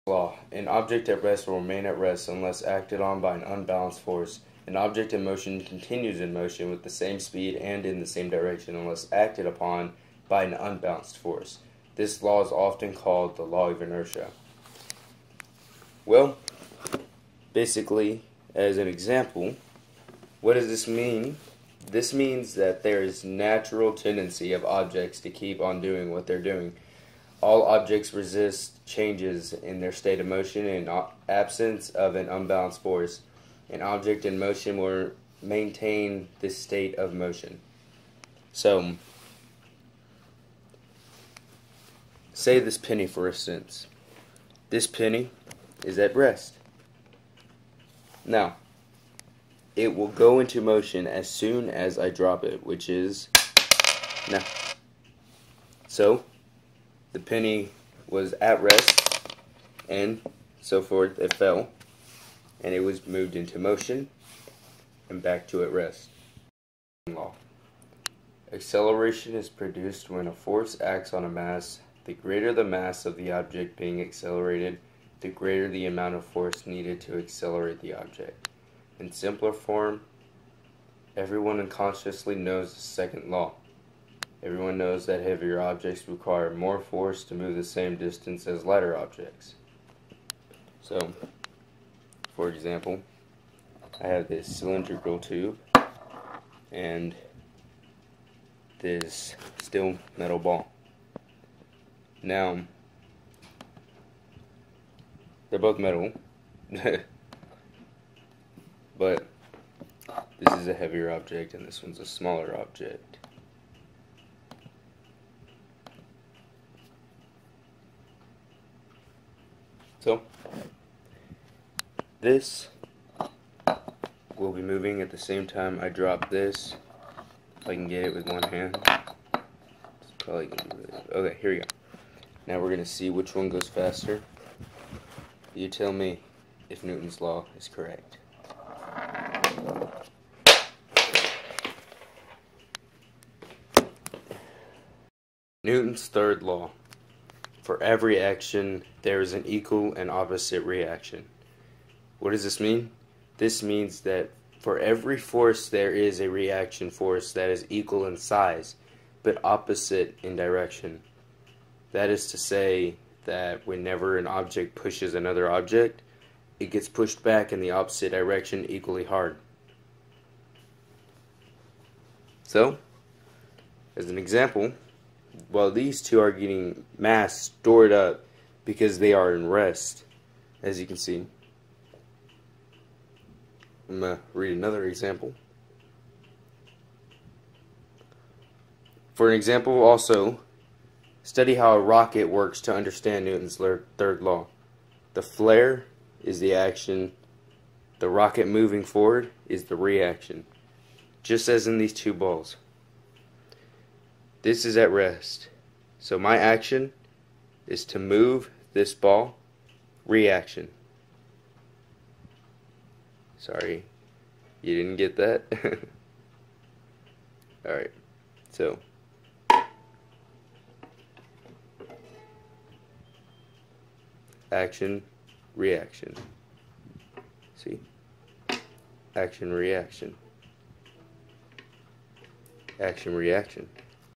Law. An object at rest will remain at rest unless acted on by an unbalanced force. An object in motion continues in motion with the same speed and in the same direction unless acted upon by an unbalanced force. This law is often called the law of inertia. Well, basically, as an example, what does this mean? This means that there is natural tendency of objects to keep on doing what they're doing. All objects resist changes in their state of motion in absence of an unbalanced force. An object in motion will maintain this state of motion. So, say this penny, for instance. This penny is at rest. Now, it will go into motion as soon as I drop it, which is now. So, the penny was at rest, and so forth, it fell, and it was moved into motion, and back to at rest. Law. Acceleration is produced when a force acts on a mass. The greater the mass of the object being accelerated, the greater the amount of force needed to accelerate the object. In simpler form, everyone unconsciously knows the second law. Everyone knows that heavier objects require more force to move the same distance as lighter objects. So, for example, I have this cylindrical tube and this steel metal ball. Now, they're both metal, but this is a heavier object and this one's a smaller object. So, this will be moving at the same time I drop this. If I can get it with one hand. It's probably going to be really good. Okay, here we go. Now we're going to see which one goes faster. You tell me if Newton's law is correct. Newton's third law. For every action, there is an equal and opposite reaction. What does this mean? This means that for every force, there is a reaction force that is equal in size, but opposite in direction. That is to say that whenever an object pushes another object, it gets pushed back in the opposite direction equally hard. So, as an example, while these two are getting mass stored up because they are in rest, as you can see. I'm going to read another example. For an example also, study how a rocket works to understand Newton's third law. The flare is the action, the rocket moving forward is the reaction, just as in these two balls. This is at rest. So my action is to move this ball. Reaction. Sorry, you didn't get that? Alright, so action, reaction. See? Action, reaction. Action, reaction.